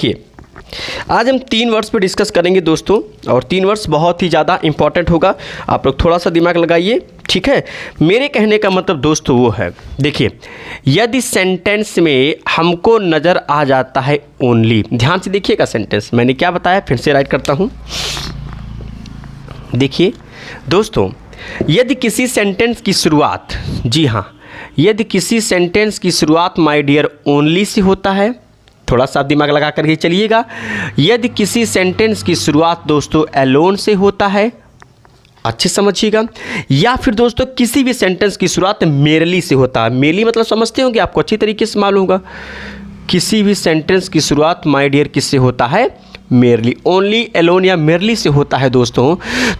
देखिए, आज हम 3 वर्ड्स पे डिस्कस करेंगे दोस्तों, और 3 वर्ड्स बहुत ही ज़्यादा इंपॉर्टेंट होगा। आप लोग थोड़ा सा दिमाग लगाइए, ठीक है। मेरे कहने का मतलब दोस्तों वो है, देखिए, यदि सेंटेंस में हमको नज़र आ जाता है ओनली, ध्यान से देखिएगा सेंटेंस मैंने क्या बताया, फिर से राइट करता हूँ। देखिए दोस्तों, यदि किसी सेंटेंस की शुरुआत, जी हाँ, यदि किसी सेंटेंस की शुरुआत माय डियर ओनली से होता है, थोड़ा सा दिमाग लगा कर के चलिएगा। यदि किसी सेंटेंस की शुरुआत दोस्तों अलोन से होता है, अच्छे समझिएगा, या फिर दोस्तों किसी भी सेंटेंस की शुरुआत मेरली से होता है। मेरली मतलब समझते होंगे, आपको अच्छी तरीके से मालूम होगा। किसी भी सेंटेंस की शुरुआत माय डियर किससे होता है, मेरली, ओनली, एलोन या मेरली से होता है दोस्तों।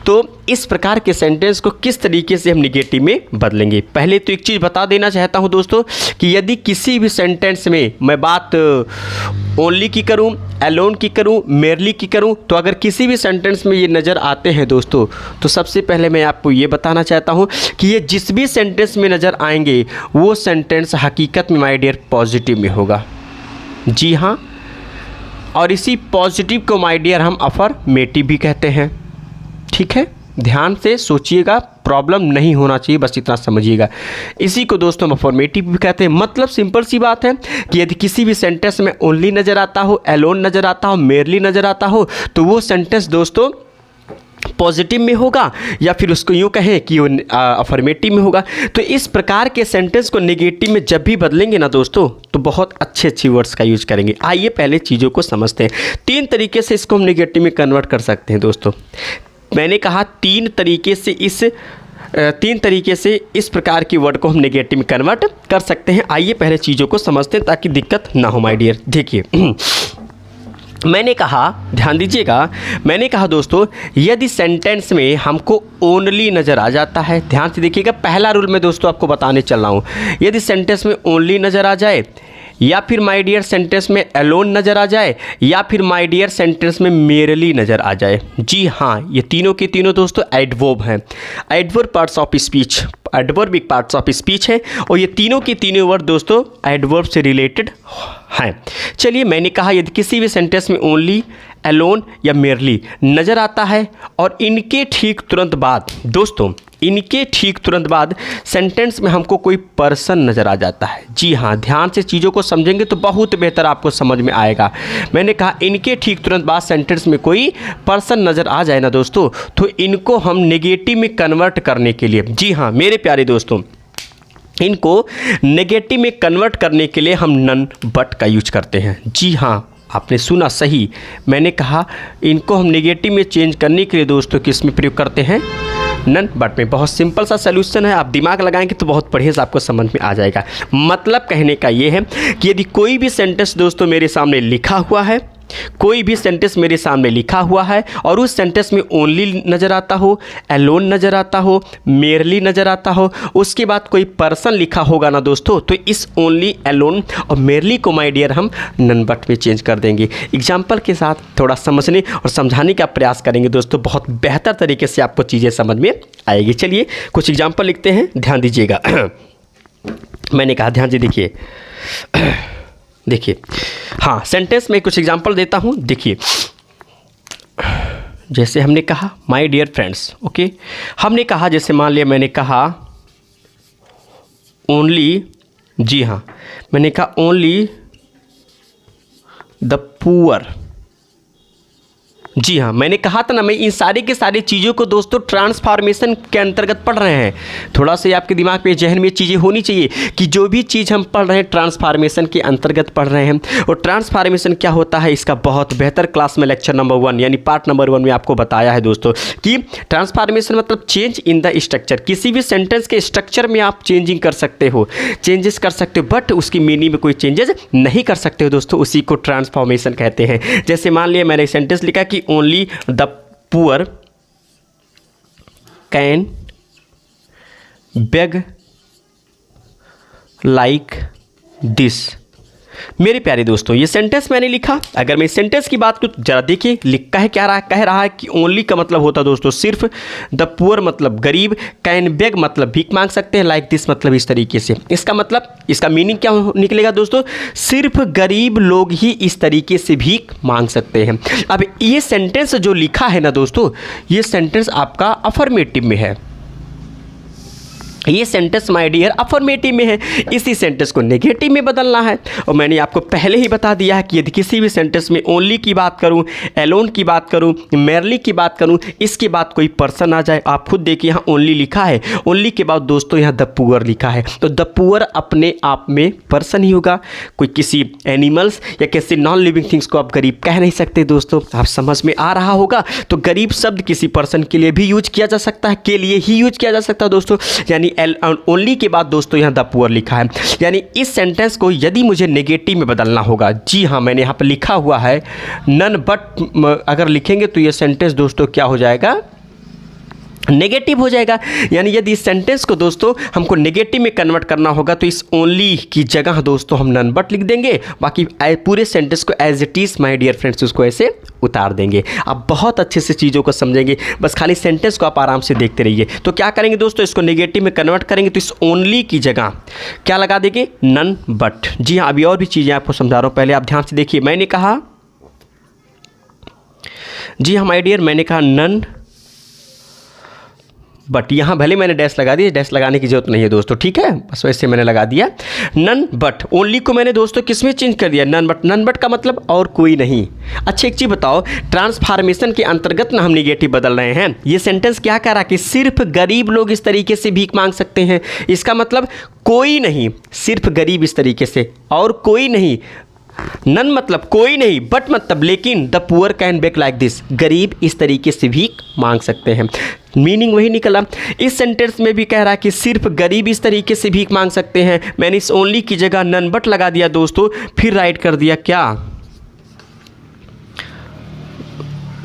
तो इस प्रकार के सेंटेंस को किस तरीके से हम निगेटिव में बदलेंगे। पहले तो एक चीज़ बता देना चाहता हूं दोस्तों कि यदि किसी भी सेंटेंस में मैं बात ओनली की करूं, एलोन की करूं, मेरली की करूं, तो अगर किसी भी सेंटेंस में ये नज़र आते हैं दोस्तों, तो सबसे पहले मैं आपको ये बताना चाहता हूं कि ये जिस भी सेंटेंस में नज़र आएंगे वो सेंटेंस हकीकत में माय डियर पॉजिटिव में होगा। जी हाँ, और इसी पॉजिटिव को माय डियर हम अफर्मेटिव भी कहते हैं, ठीक है। ध्यान से सोचिएगा, प्रॉब्लम नहीं होना चाहिए, बस इतना समझिएगा। इसी को दोस्तों हम अफर्मेटिव भी कहते हैं। मतलब सिंपल सी बात है कि यदि किसी भी सेंटेंस में ओनली नज़र आता हो, एलोन नज़र आता हो, मेरली नज़र आता हो, तो वो सेंटेंस दोस्तों पॉजिटिव में होगा, या फिर उसको यूँ कहें कि वो अफर्मेटिव में होगा। तो इस प्रकार के सेंटेंस को नेगेटिव में जब भी बदलेंगे ना दोस्तों, तो बहुत अच्छे वर्ड्स का यूज करेंगे। आइए पहले चीज़ों को समझते हैं। 3 तरीके से इसको हम नेगेटिव में कन्वर्ट कर सकते हैं दोस्तों। मैंने कहा 3 तरीके से इस प्रकार की वर्ड को हम नेगेटिव में कन्वर्ट कर सकते हैं। आइए पहले चीज़ों को समझते हैं ताकि दिक्कत ना हो माय डियर। देखिए मैंने कहा, ध्यान दीजिएगा, मैंने कहा दोस्तों, यदि सेंटेंस में हमको ओनली नज़र आ जाता है, ध्यान से देखिएगा, पहला रूल मैं दोस्तों आपको बताने चल रहा हूँ। यदि सेंटेंस में ओनली नज़र आ जाए, या फिर माय डियर सेंटेंस में एलोन नज़र आ जाए, या फिर माय डियर सेंटेंस में मेरली नज़र आ जाए, जी हाँ, ये तीनों के तीनों दोस्तों एडवर्ब हैं। Adverb parts of speech, adverb एक पार्ट्स ऑफ स्पीच है, और ये तीनों के तीनों वर्ड दोस्तों एडवर्ब से रिलेटेड हैं। चलिए, मैंने कहा यदि किसी भी सेंटेंस में ओनली, एलोन या मेरली नज़र आता है, और इनके ठीक तुरंत बाद दोस्तों, इनके ठीक तुरंत बाद सेंटेंस में हमको कोई पर्सन नज़र आ जाता है। जी हाँ, ध्यान से चीज़ों को समझेंगे तो बहुत बेहतर आपको समझ में आएगा। मैंने कहा इनके ठीक तुरंत बाद सेंटेंस में कोई पर्सन नज़र आ जाए ना दोस्तों, तो इनको हम नेगेटिव में कन्वर्ट करने के लिए, जी हाँ मेरे प्यारे दोस्तों, इनको नेगेटिव में कन्वर्ट करने के लिए हम नन बट का यूज करते हैं। जी हाँ, आपने सुना सही, मैंने कहा इनको हम नेगेटिव में चेंज करने के लिए दोस्तों किस में प्रयोग करते हैं, नन बट में। बहुत सिंपल सा सलूशन है, आप दिमाग लगाएंगे तो बहुत बढ़िया से आपको समझ में आ जाएगा। मतलब कहने का ये है कि यदि कोई भी सेंटेंस दोस्तों मेरे सामने लिखा हुआ है, कोई भी सेंटेंस मेरे सामने लिखा हुआ है, और उस सेंटेंस में ओनली नज़र आता हो, एलोन नज़र आता हो, मेरली नज़र आता हो, उसके बाद कोई पर्सन लिखा होगा ना दोस्तों, तो इस ओनली, एलोन और मेरली को माय डियर हम नन बट में चेंज कर देंगे। एग्जाम्पल के साथ थोड़ा समझने और समझाने का प्रयास करेंगे दोस्तों, बहुत बेहतर तरीके से आपको चीज़ें समझ में आएगी। चलिए कुछ एग्जाम्पल लिखते हैं, ध्यान दीजिएगा। मैंने कहा ध्यान से देखिए, देखिए, हाँ, सेंटेंस में कुछ एग्जांपल देता हूँ। देखिए, जैसे हमने कहा माय डियर फ्रेंड्स, ओके, हमने कहा, जैसे मान लिया मैंने कहा ओनली, जी हाँ, मैंने कहा ओनली द पुअर, जी हाँ, मैंने कहा था ना, मैं इन सारी के सारी चीज़ों को दोस्तों ट्रांसफॉर्मेशन के अंतर्गत पढ़ रहे हैं। थोड़ा सा आपके दिमाग में, जहन में चीज़ें होनी चाहिए कि जो भी चीज़ हम पढ़ रहे हैं ट्रांसफॉर्मेशन के अंतर्गत पढ़ रहे हैं। और ट्रांसफॉर्मेशन क्या होता है, इसका बहुत बेहतर क्लास में लेक्चर नंबर 1 यानी पार्ट नंबर 1 में आपको बताया है दोस्तों कि ट्रांसफॉर्मेशन मतलब चेंज इन द स्ट्रक्चर। किसी भी सेंटेंस के स्ट्रक्चर में आप चेंजिंग कर सकते हो, चेंजेस कर सकते हो, बट उसकी मीनिंग में कोई चेंजेस नहीं कर सकते हो दोस्तों, उसी को ट्रांसफॉर्मेशन कहते हैं। जैसे मान लिया मैंने एक सेंटेंस लिखा कि only the poor can beg like this. मेरे प्यारे दोस्तों, ये सेंटेंस मैंने लिखा। अगर मैं इस सेंटेंस की बात करूँ जरा देखिए, लिखा है क्या रहा है, कह रहा है कि ओनली का मतलब होता है दोस्तों सिर्फ, द पुअर मतलब गरीब, कैन बेग मतलब भीख मांग सकते हैं, लाइक दिस मतलब इस तरीके से। इसका मतलब, इसका मीनिंग क्या निकलेगा दोस्तों, सिर्फ गरीब लोग ही इस तरीके से भीख मांग सकते हैं। अब ये सेंटेंस जो लिखा है ना दोस्तों, ये सेंटेंस आपका अफर्मेटिव में है। ये सेंटेंस माय डियर अफर्मेटिव में है, इसी सेंटेंस को नेगेटिव में बदलना है। और मैंने आपको पहले ही बता दिया है कि यदि किसी भी सेंटेंस में ओनली की बात करूं, एलोन की बात करूं, मेरली की बात करूं, इसके बाद कोई पर्सन आ जाए, आप खुद देखिए यहाँ ओनली लिखा है, ओनली के बाद दोस्तों यहाँ द पुअर लिखा है, तो द पुअर अपने आप में पर्सन ही होगा, कोई किसी एनिमल्स या किसी नॉन लिविंग थिंग्स को आप गरीब कह नहीं सकते दोस्तों। आप समझ में आ रहा होगा। तो गरीब शब्द किसी पर्सन के लिए भी यूज किया जा सकता है, के लिए ही यूज किया जा सकता है दोस्तों। यानी ओनली के बाद दोस्तों यहाँ द पुअर लिखा है। यानी इस सेंटेंस को यदि मुझे नेगेटिव में बदलना होगा, जी हाँ मैंने यहाँ पर लिखा हुआ है नन बट, अगर लिखेंगे तो ये सेंटेंस दोस्तों क्या हो जाएगा, नेगेटिव हो जाएगा। यानी यदि इस सेंटेंस को दोस्तों हमको नेगेटिव में कन्वर्ट करना होगा तो इस ओनली की जगह दोस्तों हम नन बट लिख देंगे, बाकी पूरे सेंटेंस को as it is my dear friends उसको ऐसे उतार देंगे। आप बहुत अच्छे से चीज़ों को समझेंगे, बस खाली सेंटेंस को आप आराम से देखते रहिए। तो क्या करेंगे दोस्तों, इसको नेगेटिव में कन्वर्ट करेंगे तो इस ओनली की जगह क्या लगा देंगे, नन बट। जी हाँ, अभी और भी चीज़ें आपको समझा रहा हूँ, पहले आप ध्यान से देखिए। मैंने कहा, जी हाँ माय डियर, मैंने कहा नन बट, यहाँ भले मैंने डैश लगा दिया, डैश लगाने की जरूरत नहीं है दोस्तों, ठीक है, बस वैसे मैंने लगा दिया। नन बट, ओनली को मैंने दोस्तों किस में चेंज कर दिया, नन बट। नन बट का मतलब और कोई नहीं। अच्छा एक चीज़ बताओ, ट्रांसफॉर्मेशन के अंतर्गत ना हम निगेटिव बदल रहे हैं। ये सेंटेंस क्या कह रहा है कि सिर्फ गरीब लोग इस तरीके से भीख मांग सकते हैं। इसका मतलब कोई नहीं, सिर्फ गरीब इस तरीके से, और कोई नहीं। नन मतलब कोई नहीं, बट मतलब लेकिन, the poor can beg like this, गरीब इस तरीके से भीख मांग सकते हैं। मीनिंग वही निकला। इस सेंटेंस में भी कह रहा है कि सिर्फ गरीब इस तरीके से भीख मांग सकते हैं। मैंने इस ओनली की जगह नन बट लगा दिया दोस्तों, फिर राइट कर दिया क्या,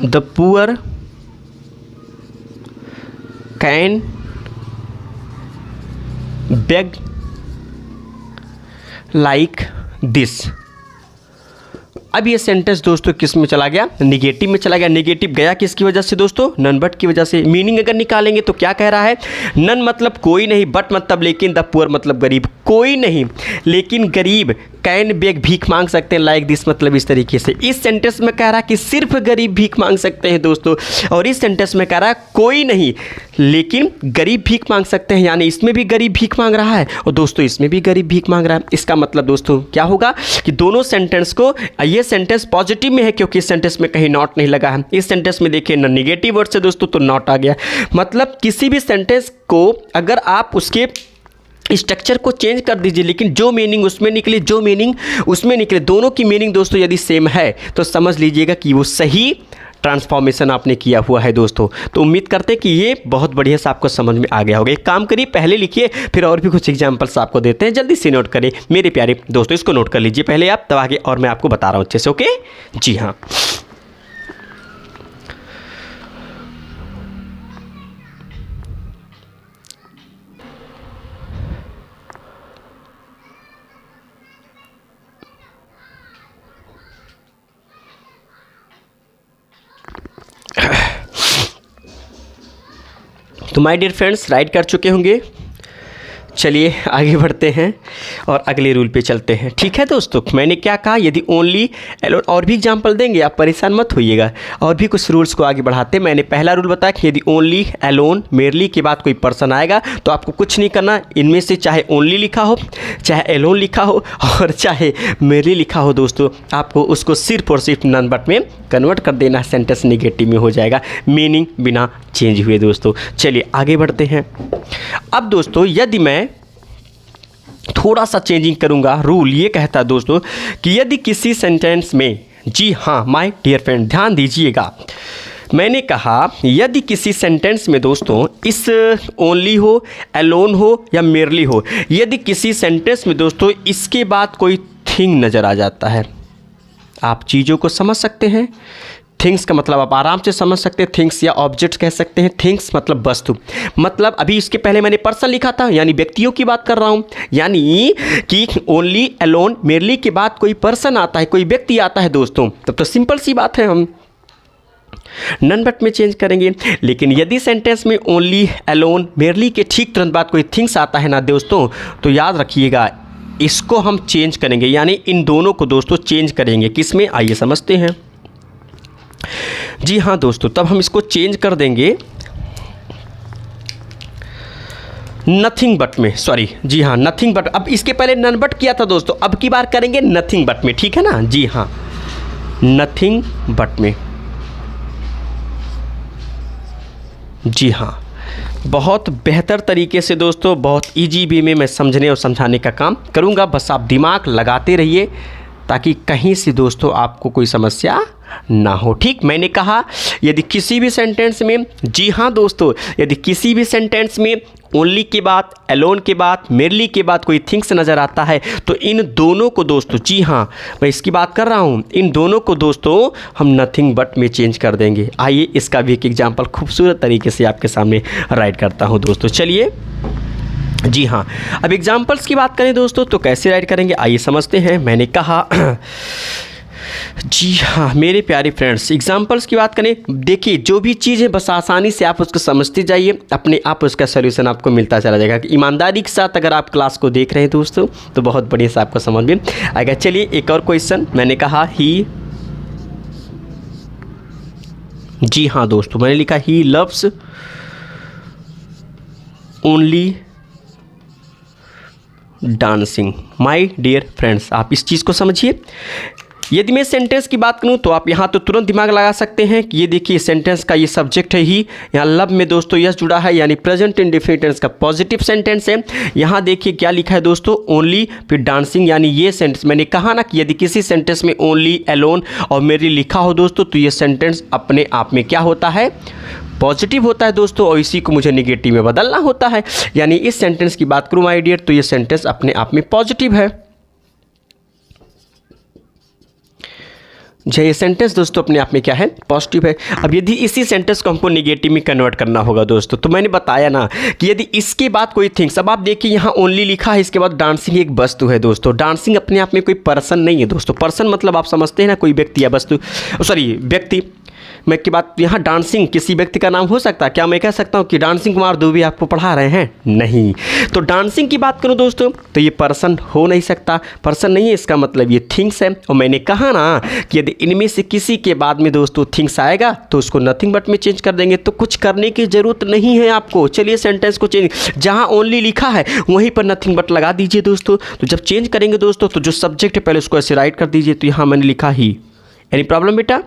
the poor can beg like this. अब ये सेंटेंस दोस्तों किस में चला गया, निगेटिव में चला गया। निगेटिव गया किसकी वजह से दोस्तों, नन बट की वजह से। मीनिंग अगर निकालेंगे तो क्या कह रहा है, नन मतलब कोई नहीं, बट मतलब लेकिन, द पुअर मतलब गरीब, कोई नहीं लेकिन गरीब कैन बेग भीख मांग सकते हैं, लाइक दिस मतलब इस तरीके से। इस सेंटेंस में कह रहा है कि सिर्फ गरीब भीख मांग सकते हैं दोस्तों, और इस सेंटेंस में कह रहा है कोई नहीं लेकिन गरीब भीख मांग सकते हैं। यानी इसमें भी गरीब भीख मांग रहा है और दोस्तों इसमें भी गरीब भीख मांग रहा है। इसका मतलब दोस्तों क्या होगा कि दोनों सेंटेंस को, ये सेंटेंस पॉजिटिव में है क्योंकि इस सेंटेंस में कहीं नॉट नहीं लगा है। इस सेंटेंस में देखिए ना निगेटिव वर्ड से दोस्तों तो नॉट आ गया। मतलब किसी भी सेंटेंस को अगर आप उसके स्ट्रक्चर को चेंज कर दीजिए, लेकिन जो मीनिंग उसमें निकले, जो मीनिंग उसमें निकले, दोनों की मीनिंग दोस्तों यदि सेम है तो समझ लीजिएगा कि वो सही ट्रांसफॉर्मेशन आपने किया हुआ है दोस्तों। तो उम्मीद करते हैं कि ये बहुत बढ़िया से आपको समझ में आ गया होगा। एक काम करिए, पहले लिखिए, फिर और भी कुछ एग्जांपल्स आपको देते हैं, जल्दी से नोट करिए मेरे प्यारे दोस्तों। इसको नोट कर लीजिए पहले आप, तब आगे और मैं आपको बता रहा हूँ अच्छे से। ओके, जी हाँ। तो माय डियर फ्रेंड्स, राइट कर चुके होंगे। चलिए आगे बढ़ते हैं और अगले रूल पे चलते हैं। ठीक है दोस्तों, मैंने क्या कहा, यदि ओनली एलोन, और भी एग्जांपल देंगे, आप परेशान मत होइएगा, और भी कुछ रूल्स को आगे बढ़ाते हैं। मैंने पहला रूल बताया कि यदि ओनली, एलोन, मेरली के बाद कोई पर्सन आएगा तो आपको कुछ नहीं करना, इनमें से चाहे ओनली लिखा हो, चाहे एलोन लिखा हो और चाहे मेरली लिखा हो दोस्तों, आपको उसको सिर्फ और सिर्फ नन बट में कन्वर्ट कर देना। सेंटेंस नेगेटिव में हो जाएगा, मीनिंग बिना चेंज हुए दोस्तों। चलिए आगे बढ़ते हैं। अब दोस्तों यदि मैं थोड़ा सा चेंजिंग करूंगा, रूल ये कहता है दोस्तों कि यदि किसी सेंटेंस में, जी हाँ माय डियर फ्रेंड ध्यान दीजिएगा, मैंने कहा यदि किसी सेंटेंस में दोस्तों इस ओनली हो, एलोन हो या मेरली हो, यदि किसी सेंटेंस में दोस्तों इसके बाद कोई थिंग नज़र आ जाता है, आप चीज़ों को समझ सकते हैं थिंग्स का मतलब आप आराम से समझ सकते हैं, थिंग्स या ऑब्जेक्ट्स कह सकते हैं। थिंग्स मतलब वस्तु, मतलब अभी इसके पहले मैंने पर्सन लिखा था, यानी व्यक्तियों की बात कर रहा हूँ, यानी कि ओनली अलोन मेरली के बाद कोई पर्सन आता है, कोई व्यक्ति आता है दोस्तों, तब तो सिंपल सी बात है, हम नन बट में चेंज करेंगे। लेकिन यदि सेंटेंस में ओनली अलोन मेरली के ठीक तुरंत बाद कोई थिंग्स आता है ना दोस्तों, तो याद रखिएगा इसको हम चेंज करेंगे, यानी इन दोनों को दोस्तों चेंज करेंगे। किसमें, आइए समझते हैं। जी हाँ दोस्तों, तब हम इसको चेंज कर देंगे नथिंग बट में, सॉरी, जी हाँ नथिंग बट। अब इसके पहले नन बट किया था दोस्तों, अब की बार करेंगे नथिंग बट में, ठीक है ना। जी हाँ, नथिंग बट में। जी हाँ, बहुत बेहतर तरीके से दोस्तों, बहुत इजी वे में मैं समझने और समझाने का काम करूँगा। बस आप दिमाग लगाते रहिए ताकि कहीं से दोस्तों आपको कोई समस्या ना हो। ठीक, मैंने कहा यदि किसी भी सेंटेंस में, जी हाँ दोस्तों, यदि किसी भी सेंटेंस में ओनली के बाद, अलोन के बाद, मेरली के बाद कोई थिंग्स नज़र आता है, तो इन दोनों को दोस्तों, जी हाँ मैं इसकी बात कर रहा हूँ, इन दोनों को दोस्तों हम नथिंग बट में चेंज कर देंगे। आइए इसका भी एक एग्जाम्पल खूबसूरत तरीके से आपके सामने राइट करता हूँ दोस्तों। चलिए, जी हाँ, अब एग्जाम्पल्स की बात करें दोस्तों तो कैसे राइट करेंगे, आइए समझते हैं। मैंने कहा जी हाँ मेरे प्यारे फ्रेंड्स, एग्जाम्पल्स की बात करें, देखिए जो भी चीज़ है बस आसानी से आप उसको समझते जाइए, अपने आप उसका सोल्यूशन आपको मिलता चला जाएगा। ईमानदारी के साथ अगर आप क्लास को देख रहे हैं दोस्तों तो बहुत बढ़िया से आपको समझ में आएगा। चलिए एक और क्वेश्चन, मैंने कहा ही, जी हाँ दोस्तों मैंने लिखा he loves only dancing. My dear friends, आप इस चीज़ को समझिए। यदि मैं सेंटेंस की बात करूं तो आप यहां तो तुरंत दिमाग लगा सकते हैं कि ये देखिए सेंटेंस का ये सब्जेक्ट है ही, यहाँ लव में दोस्तों यस जुड़ा है, यानी प्रेजेंट इंडेफिनिट टेंस का पॉजिटिव सेंटेंस है। यहाँ देखिए क्या लिखा है दोस्तों, ओनली फिर डांसिंग, यानी ये सेंटेंस मैंने कहा ना कि यदि किसी सेंटेंस में ओनली, अलोन और मेरी लिखा हो दोस्तों तो ये सेंटेंस अपने आप में क्या होता है, पॉजिटिव होता है दोस्तों, और इसी को मुझे निगेटिव में बदलना होता है। यानी इस सेंटेंस की बात करूँ माय डियर तो ये सेंटेंस अपने आप में पॉजिटिव है। ये सेंटेंस दोस्तों अपने आप में क्या है, पॉजिटिव है। अब यदि इसी सेंटेंस को हमको निगेटिव में कन्वर्ट करना होगा दोस्तों, तो मैंने बताया ना कि यदि इसके बाद कोई थिंग्स, अब आप देखिए यहाँ ओनली लिखा है, इसके बाद डांसिंग एक वस्तु है दोस्तों। डांसिंग अपने आप में कोई पर्सन नहीं है दोस्तों, पर्सन मतलब आप समझते हैं ना कोई व्यक्ति या वस्तु, सॉरी व्यक्ति। मैं की बात, यहाँ डांसिंग किसी व्यक्ति का नाम हो सकता है क्या? मैं कह सकता हूँ कि डांसिंग कुमार दुबे आपको पढ़ा रहे हैं? नहीं। तो डांसिंग की बात करूँ दोस्तों तो ये पर्सन हो नहीं सकता, पर्सन नहीं है, इसका मतलब ये थिंग्स है। और मैंने कहा ना कि यदि इनमें से किसी के बाद में दोस्तों थिंग्स आएगा तो उसको नथिंग बट में चेंज कर देंगे, तो कुछ करने की ज़रूरत नहीं है आपको। चलिए सेंटेंस को चेंज, जहाँ ओनली लिखा है वहीं पर नथिंग बट लगा दीजिए दोस्तों। तो जब चेंज करेंगे दोस्तों तो जो सब्जेक्ट है पहले उसको ऐसे राइट कर दीजिए, तो यहाँ मैंने लिखा ही, एनी प्रॉब्लम बेटा?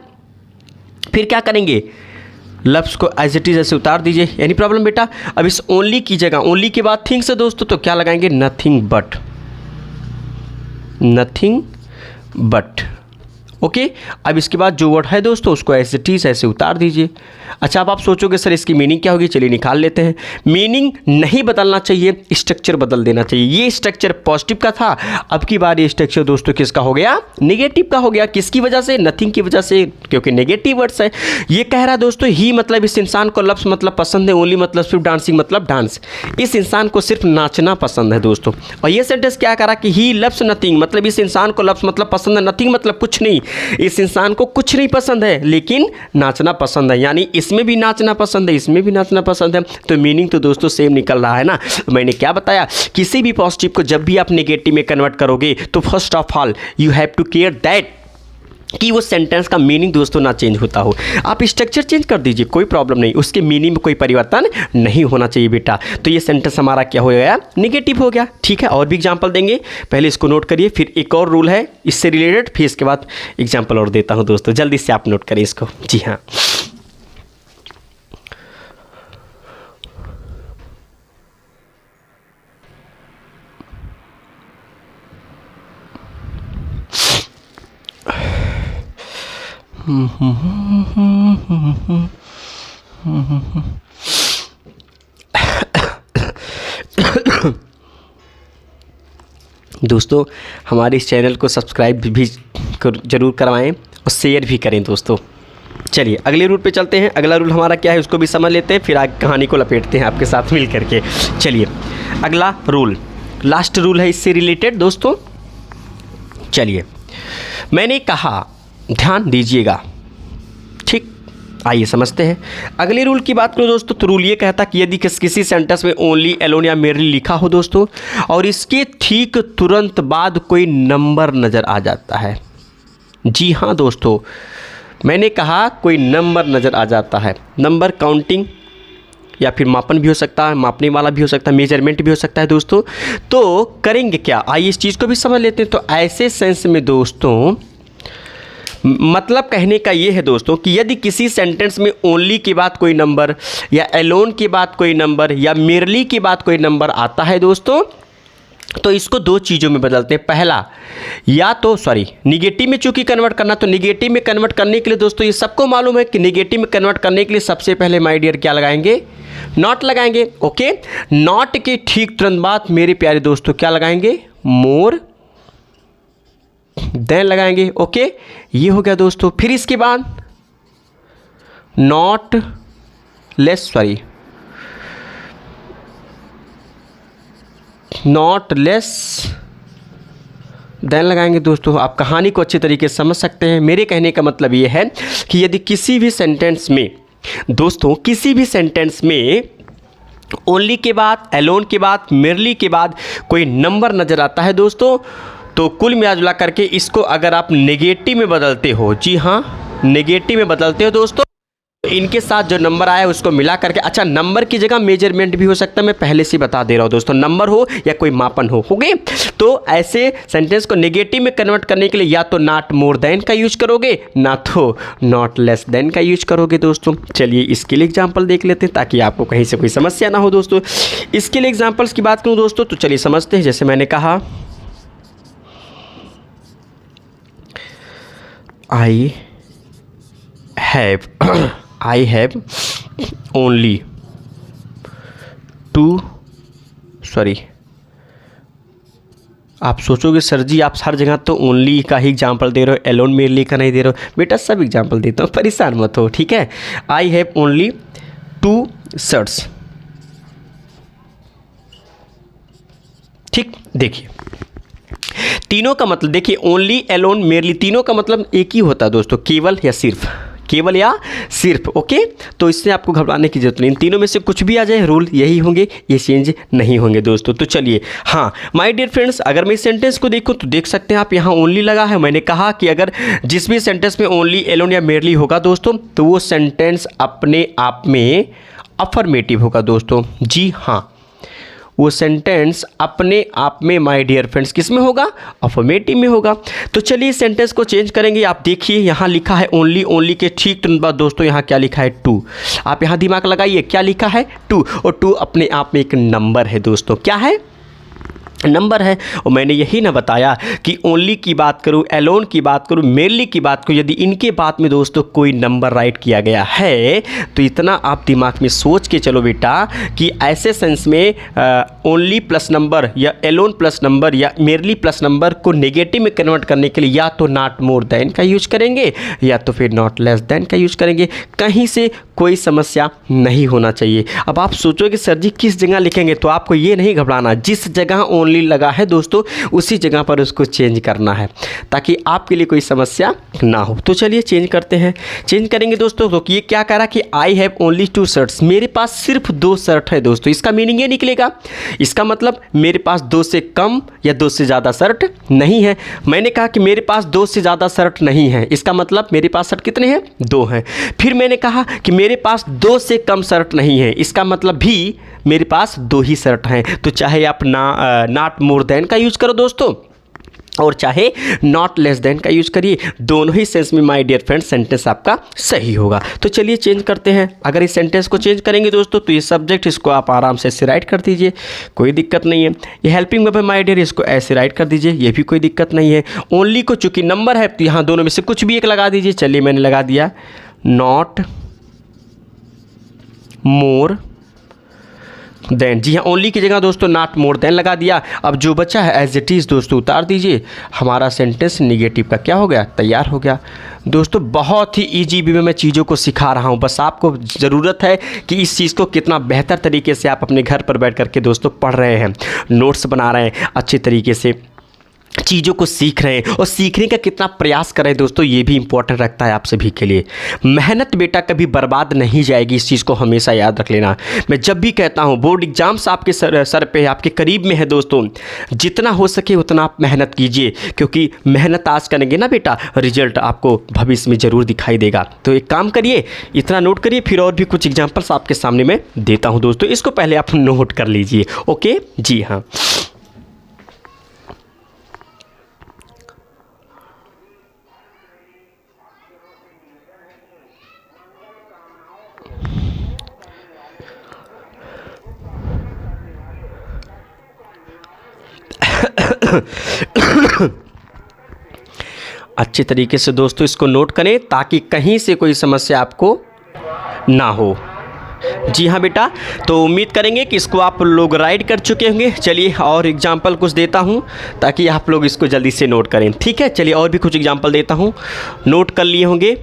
फिर क्या करेंगे, लफ्ज़ को एज इट इज ऐसे उतार दीजिए, एनी प्रॉब्लम बेटा? अब इस ओनली की जगह, ओनली के बाद थिंग्स है दोस्तों, तो क्या लगाएंगे, nothing but, nothing but. Okay, अब इसके बाद जो वर्ड है दोस्तों उसको एज इट इज ऐसे उतार दीजिए। अच्छा, अब आप सोचोगे सर इसकी मीनिंग क्या होगी, चलिए निकाल लेते हैं। मीनिंग नहीं बदलना चाहिए, स्ट्रक्चर बदल देना चाहिए। ये स्ट्रक्चर पॉजिटिव का था, अब की बार ये स्ट्रक्चर दोस्तों किसका हो गया, नेगेटिव का हो गया। किसकी वजह से, नथिंग की वजह से, क्योंकि नेगेटिव वर्ड्स है। ये कह रहा है दोस्तों ही मतलब इस इंसान को लफ्ज़ मतलब पसंद है, ओनली मतलब सिर्फ, डांसिंग मतलब डांस, इस इंसान को सिर्फ नाचना पसंद है दोस्तों। और ये सेंटेंस क्या करा कि ही लव्स नथिंग, मतलब इस इंसान को लफ्ज़ मतलब पसंद है, नथिंग मतलब कुछ नहीं, इस इंसान को कुछ नहीं पसंद है लेकिन नाचना पसंद है, यानी इसमें भी नाचना पसंद है, इसमें भी नाचना पसंद है। तो मीनिंग तो दोस्तों सेम निकल रहा है ना। मैंने क्या बताया, किसी भी पॉजिटिव को जब भी आप नेगेटिव में कन्वर्ट करोगे तो first of all you have to care that कि वो सेंटेंस का मीनिंग दोस्तों ना चेंज होता हो। आप स्ट्रक्चर चेंज कर दीजिए, कोई प्रॉब्लम नहीं, उसके मीनिंग में कोई परिवर्तन नहीं होना चाहिए बेटा। तो ये सेंटेंस हमारा क्या हो गया, नेगेटिव हो गया। ठीक है, और भी एग्जांपल देंगे, पहले इसको नोट करिए, फिर एक और रूल है इससे रिलेटेड, फिर इसके बाद एग्जांपल और देता हूँ दोस्तों, जल्दी से आप नोट करिए इसको। जी हाँ, दोस्तों हमारे इस चैनल को सब्सक्राइब भी जरूर करवाएं और शेयर भी करें दोस्तों। चलिए अगले रूल पे चलते हैं। अगला रूल हमारा क्या है उसको भी समझ लेते हैं, फिर आगे कहानी को लपेटते हैं आपके साथ मिल करके। चलिए अगला रूल, लास्ट रूल है इससे रिलेटेड दोस्तों। चलिए मैंने कहा ध्यान दीजिएगा, ठीक, आइए समझते हैं। अगले रूल की बात करूँ दोस्तों तो रूल ये कहता कि यदि किसी सेंटेंस में ओनली, एलोन या मेरली लिखा हो दोस्तों और इसके ठीक तुरंत बाद कोई नंबर नज़र आ जाता है, जी हाँ दोस्तों, मैंने कहा कोई नंबर नज़र आ जाता है, नंबर काउंटिंग या फिर मापन भी हो सकता है, मापने वाला भी हो सकता है, मेजरमेंट भी हो सकता है दोस्तों। तो करेंगे क्या, आइए इस चीज़ को भी समझ लेते हैं। तो ऐसे सेंस में दोस्तों मतलब कहने का ये है दोस्तों कि यदि किसी सेंटेंस में ओनली के बाद कोई नंबर या एलोन के बाद कोई नंबर या मेरली के बाद कोई नंबर आता है दोस्तों, तो इसको दो चीज़ों में बदलते हैं। पहला, या तो निगेटिव में चूंकि कन्वर्ट करना, तो निगेटिव में कन्वर्ट करने के लिए दोस्तों ये सबको मालूम है कि निगेटिव में कन्वर्ट करने के लिए सबसे पहले माय डियर क्या लगाएंगे, नॉट लगाएंगे। ओके, नॉट के ठीक तुरंत बाद मेरे प्यारे दोस्तों क्या लगाएंगे, मोर देन लगाएंगे। ओके, ये हो गया दोस्तों। फिर इसके बाद not less, not less than लगाएंगे दोस्तों। आप कहानी को अच्छे तरीके से समझ सकते हैं। मेरे कहने का मतलब ये है कि यदि किसी भी सेंटेंस में दोस्तों, किसी भी सेंटेंस में ओनली के बाद, एलोन के बाद, मेरली के बाद कोई नंबर नज़र आता है दोस्तों, तो कुल मिला करके इसको अगर आप नेगेटिव में बदलते हो, जी हाँ नेगेटिव में बदलते हो दोस्तों, इनके साथ जो नंबर आया उसको मिला करके, अच्छा नंबर की जगह मेजरमेंट भी हो सकता है, मैं पहले से बता दे रहा हूँ दोस्तों, नंबर हो या कोई मापन हो गए। तो ऐसे सेंटेंस को नेगेटिव में कन्वर्ट करने के लिए या तो नॉट मोर देन का यूज करोगे, ना तो नॉट लेस देन का यूज करोगे दोस्तों। चलिए इसके लिए एग्जाम्पल देख लेते हैं ताकि आपको कहीं से कोई समस्या ना हो दोस्तों। इसके लिए एग्जाम्पल्स की बात करूँ दोस्तों तो चलिए समझते हैं। जैसे मैंने कहा I have only two, आप सोचोगे सर जी आप हर जगह तो ओनली का ही एग्जाम्पल दे रहे हो, एलोन मेरली का नहीं दे रहे हो। बेटा सब एग्जाम्पल देता हूँ, परेशान मत हो, ठीक है। आई हैव ओनली 2 शर्ट्स, ठीक। देखिए तीनों का मतलब, देखिए ओनली, एलोन, मेरली, तीनों का मतलब एक ही होता है दोस्तों, केवल या सिर्फ, केवल या सिर्फ। ओके, तो इससे आपको घबराने की जरूरत नहीं, इन तीनों में से कुछ भी आ जाए रूल यही होंगे, ये चेंज नहीं होंगे दोस्तों। तो चलिए, हाँ माय डियर फ्रेंड्स, अगर मैं इस सेंटेंस को देखूं तो देख सकते हैं आप यहाँ ओनली लगा है। मैंने कहा कि अगर जिस भी सेंटेंस में ओनली, एलोन या मेरली होगा दोस्तों, तो वो सेंटेंस अपने आप में अफर्मेटिव होगा दोस्तों। जी हाँ, वो सेंटेंस अपने आप में माय डियर फ्रेंड्स किस में होगा, अफर्मेटिव में होगा। तो चलिए सेंटेंस को चेंज करेंगे। आप देखिए यहाँ लिखा है ओनली, ओनली के ठीक तुरंत बाद दोस्तों यहाँ क्या लिखा है, 2। आप यहाँ दिमाग लगाइए, क्या लिखा है, 2, और 2 अपने आप में एक नंबर है दोस्तों, क्या है, नंबर है। और मैंने यही ना बताया कि ओनली की बात करूं, एलोन की बात करूं, मेरली की बात करूं, यदि इनके बाद में दोस्तों कोई नंबर राइट किया गया है तो इतना आप दिमाग में सोच के चलो बेटा कि ऐसे सेंस में ओनली प्लस नंबर या एलोन प्लस नंबर या मेरली प्लस नंबर को नेगेटिव में कन्वर्ट करने के लिए या तो नॉट मोर देन का यूज करेंगे या तो फिर नॉट लेस देन का यूज करेंगे। कहीं से कोई समस्या नहीं होना चाहिए। अब आप सोचोगे सर जी किस जगह लिखेंगे, तो आपको ये नहीं घबराना, जिस जगह ओनली लगा है दोस्तों उसी जगह पर उसको चेंज करना है ताकि आपके लिए कोई समस्या ना हो। तो चलिए चेंज करते हैं। चेंज करेंगे दोस्तों तो ये क्या कह रहा कि आई हैव ओनली 2 शर्ट्स, मेरे पास सिर्फ 2 शर्ट है दोस्तों। इसका मीनिंग ये निकलेगा, इसका मतलब मेरे पास 2 से कम या 2 से ज़्यादा शर्ट नहीं है। मैंने कहा कि मेरे पास 2 से ज़्यादा शर्ट नहीं है, इसका मतलब मेरे पास शर्ट कितने हैं, 2 हैं। फिर मैंने कहा कि मेरे पास 2 से कम शर्ट नहीं है, इसका मतलब भी मेरे पास 2 ही शर्ट हैं। तो चाहे आप नॉट मोर देन का यूज़ करो दोस्तों और चाहे नॉट लेस देन का यूज़ करिए, दोनों ही सेंस में माय डियर फ्रेंड सेंटेंस आपका सही होगा। तो चलिए चेंज करते हैं। अगर इस सेंटेंस को चेंज करेंगे दोस्तों तो ये सब्जेक्ट इसको आप आराम से ऐसे राइट कर दीजिए, कोई दिक्कत नहीं है। ये हेल्पिंग वर्ब है माय डियर, इसको ऐसे राइट कर दीजिए, ये भी कोई दिक्कत नहीं है। ओनली को चूंकि नंबर है तो यहाँ दोनों में से कुछ भी एक लगा दीजिए। चलिए मैंने लगा दिया नॉट मोर देन, जी हाँ, ओनली की जगह दोस्तों नॉट मोर देन लगा दिया। अब जो बचा है एज इट इज़ दोस्तों उतार दीजिए। हमारा सेंटेंस निगेटिव का क्या हो गया, तैयार हो गया। दोस्तों बहुत ही ईजी वे में मैं चीज़ों को सिखा रहा हूँ, बस आपको ज़रूरत है कि इस चीज़ को कितना बेहतर तरीके से आप अपने घर पर बैठ करके दोस्तों पढ़ रहे हैं, नोट्स बना रहे हैं, अच्छे तरीके से चीज़ों को सीख रहे हैं और सीखने का कितना प्रयास करें दोस्तों, ये भी इंपॉर्टेंट रखता है आप सभी के लिए। मेहनत बेटा कभी बर्बाद नहीं जाएगी, इस चीज़ को हमेशा याद रख लेना। मैं जब भी कहता हूँ बोर्ड एग्जाम्स आपके सर पे आपके करीब में है दोस्तों, जितना हो सके उतना आप मेहनत कीजिए, क्योंकि मेहनत आज करेंगे ना बेटा, रिजल्ट आपको भविष्य में ज़रूर दिखाई देगा। तो एक काम करिए, इतना नोट करिए, फिर और भी कुछ एग्जाम्पल्स आपके सामने मैं देता हूँ दोस्तों, इसको पहले आप नोट कर लीजिए। ओके, जी हाँ। अच्छे तरीके से दोस्तों इसको नोट करें ताकि कहीं से कोई समस्या आपको ना हो। जी हाँ बेटा, तो उम्मीद करेंगे कि इसको आप लोग राइट कर चुके होंगे। चलिए और एग्जाम्पल कुछ देता हूँ ताकि आप लोग इसको जल्दी से नोट करें। ठीक है, चलिए और भी कुछ एग्जाम्पल देता हूँ, नोट कर लिए होंगे।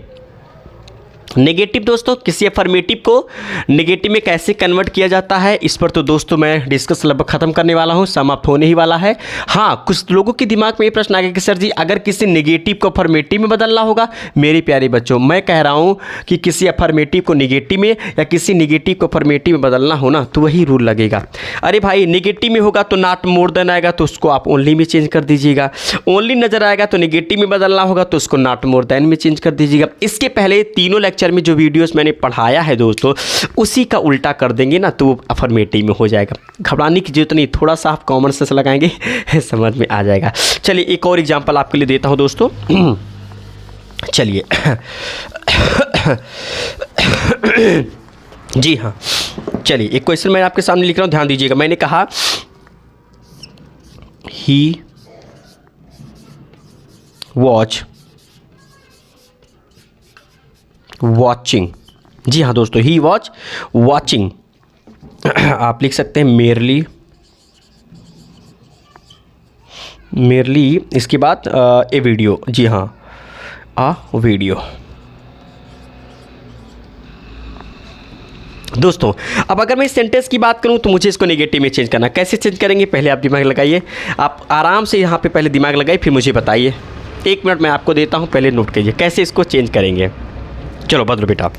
नेगेटिव दोस्तों, किसी अफर्मेटिव को नेगेटिव में कैसे कन्वर्ट किया जाता है, इस पर तो दोस्तों मैं डिस्कस लगभग ख़त्म करने वाला हूँ, समाप्त होने ही वाला है। हाँ, कुछ लोगों के दिमाग में ये प्रश्न आ गया कि सर जी अगर किसी नेगेटिव को अफर्मेटिव में बदलना होगा। मेरे प्यारे बच्चों, मैं कह रहा हूँ कि किसी अफर्मेटिव को नेगेटिव में या किसी नेगेटिव को अफर्मेटिव में बदलना हो ना, तो वही रूल लगेगा। अरे भाई नेगेटिव में होगा तो नॉट मोर देन आएगा, तो उसको आप ओनली में चेंज कर दीजिएगा। ओनली नज़र आएगा तो नेगेटिव में बदलना होगा तो उसको नॉट मोर देन में चेंज कर दीजिएगा। इसके पहले तीनों लेक्चर में जो वीडियोस मैंने पढ़ाया है दोस्तों, उसी का उल्टा कर देंगे ना तो वो अफर्मेटिव में हो जाएगा। घबराने की जरूरत नहीं, थोड़ा सा आप कॉमन सेंस लगाएंगे समझ में आ जाएगा। चलिए एक और एग्जांपल आपके लिए देता हूं दोस्तों। चलिए जी हाँ, चलिए एक क्वेश्चन मैं आपके सामने लिख रहा हूं, ध्यान दीजिएगा। मैंने कहा ही वॉच वॉचिंग। जी हाँ दोस्तों, ही वॉच वॉचिंग। आप लिख सकते हैं मेरली इसके बाद ए वीडियो। जी हाँ, आ वीडियो। दोस्तों अब अगर मैं इस सेंटेंस की बात करूं तो मुझे इसको नेगेटिव में चेंज करना। कैसे चेंज करेंगे, पहले आप दिमाग लगाइए, आप आराम से यहाँ पे पहले दिमाग लगाइए, फिर मुझे बताइए। 1 मिनट मैं आपको देता हूँ, पहले नोट कीजिए कैसे इसको चेंज करेंगे। चलो बदलो बेटा।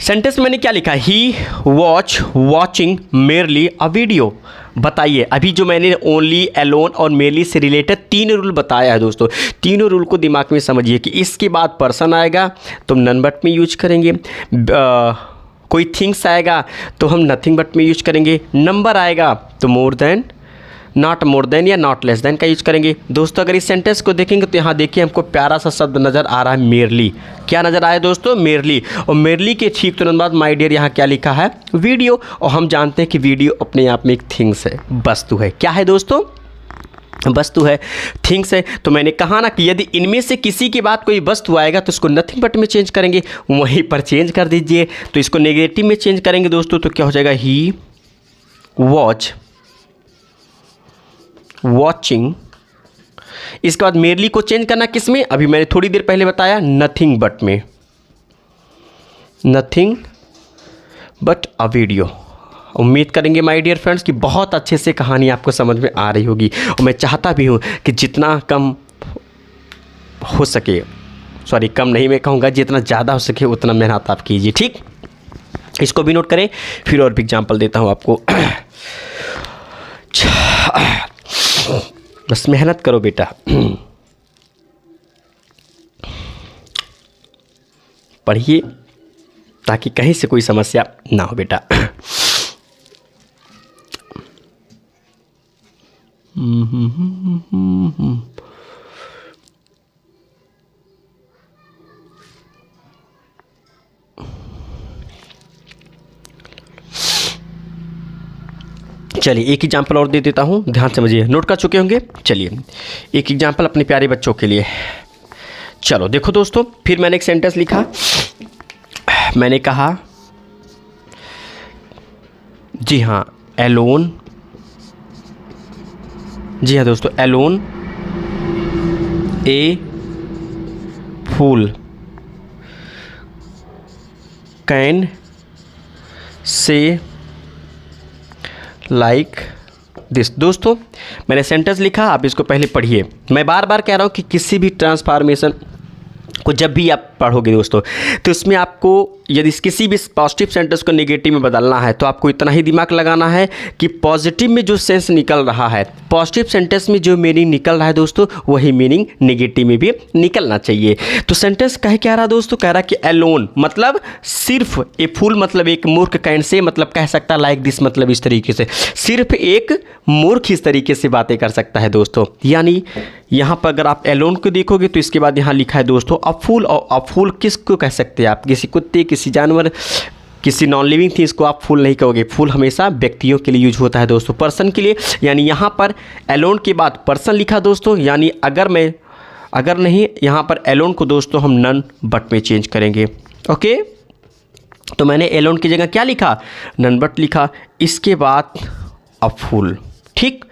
सेंटेंस मैंने क्या लिखा, he watch watching merely a video. बताइए, अभी जो मैंने ओनली, एलोन और मेरली से रिलेटेड 3 रूल बताया है दोस्तों, तीनों रूल को दिमाग में समझिए कि इसके बाद पर्सन आएगा तो नन बट में यूज करेंगे, कोई थिंग्स आएगा तो हम नथिंग बट में यूज करेंगे, नंबर आएगा तो more than, not more than या नॉट लेस देन का यूज करेंगे। दोस्तों अगर इस सेंटेंस को देखेंगे तो यहाँ देखिए हमको प्यारा सा शब्द नज़र आ रहा है मेरली। क्या नज़र आया दोस्तों, मेरली। और मेरली के ठीक तुरंत बाद माय डियर यहाँ क्या लिखा है, वीडियो। और हम जानते हैं कि वीडियो अपने आप में एक थिंग्स है, वस्तु है। क्या है दोस्तों, वस्तु है, थिंग्स है। तो मैंने कहा ना कि यदि इनमें से किसी के बाद कोई वस्तु आएगा तो उसको नथिंग बट में चेंज करेंगे, वहीं पर चेंज कर दीजिए। तो इसको नेगेटिव में चेंज करेंगे दोस्तों तो क्या हो जाएगा, ही वॉच वॉचिंग। इसके बाद मेरली को चेंज करना किस में, अभी मैंने थोड़ी देर पहले बताया, नथिंग बट में, नथिंग बट अ वीडियो। उम्मीद करेंगे माय डियर फ्रेंड्स कि बहुत अच्छे से कहानी आपको समझ में आ रही होगी। और मैं चाहता भी हूँ कि जितना कम हो सके, सॉरी कम नहीं मैं कहूँगा, जितना ज़्यादा हो सके उतना मेहनत आप कीजिए। ठीक, इसको भी नोट करें, फिर और भी एग्जाम्पल देता हूँ आपको। बस मेहनत करो बेटा, पढ़िए ताकि कहीं से कोई समस्या ना हो बेटा। चलिए एक एग्जाम्पल और दे देता हूँ, ध्यान समझिए, नोट कर चुके होंगे। चलिए एक एग्जाम्पल अपने प्यारे बच्चों के लिए। चलो देखो दोस्तों, फिर मैंने एक सेंटेंस लिखा, मैंने कहा जी हाँ, एलोन, जी हाँ दोस्तों, alone a fool can say like this. दोस्तों मैंने सेंटेंस लिखा, आप इसको पहले पढ़िए। मैं बार बार कह रहा हूँ कि किसी भी ट्रांसफॉर्मेशन को जब भी आप पढ़ोगे दोस्तों, तो इसमें आपको यदि किसी भी पॉजिटिव सेंटेंस को नेगेटिव में बदलना है तो आपको इतना ही दिमाग लगाना है कि पॉजिटिव में जो सेंस निकल रहा है, पॉजिटिव सेंटेंस में जो मीनिंग निकल रहा है दोस्तों, वही मीनिंग नेगेटिव में भी निकलना चाहिए। तो सेंटेंस कह क्या रहा दोस्तों, कह रहा कि एलोन मतलब सिर्फ, ए फूल मतलब एक मूर्ख, कैन से मतलब कह सकता लाइक दिस मतलब इस तरीके से, सिर्फ एक मूर्ख इस तरीके से बातें कर सकता है दोस्तों। यानी यहाँ पर अगर आप एलोन को देखोगे तो इसके बाद यहाँ लिखा है दोस्तों अ फूल, और अ फूल किसको कह सकते हैं आप, किसी कुत्ते, किसी जानवर, किसी नॉन लिविंग थिंग्स को आप फूल नहीं कहोगे। फूल हमेशा व्यक्तियों के लिए यूज होता है दोस्तों, पर्सन के लिए। यानी यहाँ पर एलोन के बाद पर्सन लिखा दोस्तों, यानी अगर नहीं यहाँ पर एलोन को दोस्तों हम नन बट में चेंज करेंगे। ओके, तो मैंने एलोन की जगह क्या लिखा, नन बट लिखा, इसके बाद अ फूल। ठीक,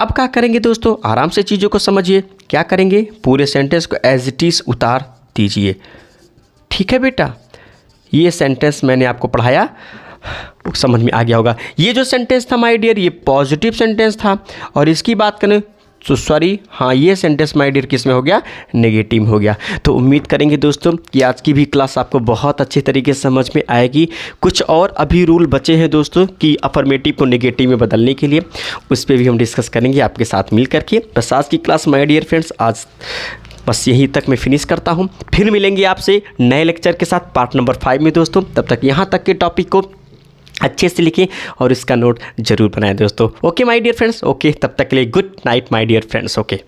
अब क्या करेंगे दोस्तों, आराम से चीज़ों को समझिए। क्या करेंगे, पूरे सेंटेंस को एज इट इज़ उतार दीजिए। ठीक है बेटा, ये सेंटेंस मैंने आपको पढ़ाया, समझ में आ गया होगा। ये जो सेंटेंस था माय डियर, ये पॉजिटिव सेंटेंस था, और इसकी बात करें तो सॉरी, हाँ ये सेंटेंस माय डियर किस में हो गया, नेगेटिव हो गया। तो उम्मीद करेंगे दोस्तों कि आज की भी क्लास आपको बहुत अच्छे तरीके से समझ में आएगी। कुछ और अभी रूल बचे हैं दोस्तों कि अफर्मेटिव को नेगेटिव में बदलने के लिए, उस पर भी हम डिस्कस करेंगे आपके साथ मिल करके। बस आज की क्लास माय डियर फ्रेंड्स आज बस यहीं तक मैं फिनिश करता हूँ। फिर मिलेंगे आपसे नए लेक्चर के साथ पार्ट नंबर 5 में दोस्तों। तब तक यहाँ तक के टॉपिक को अच्छे से लिखें और इसका नोट जरूर बनाएं दोस्तों। Okay my dear friends, okay, तब तक के लिए good night my dear friends. Okay.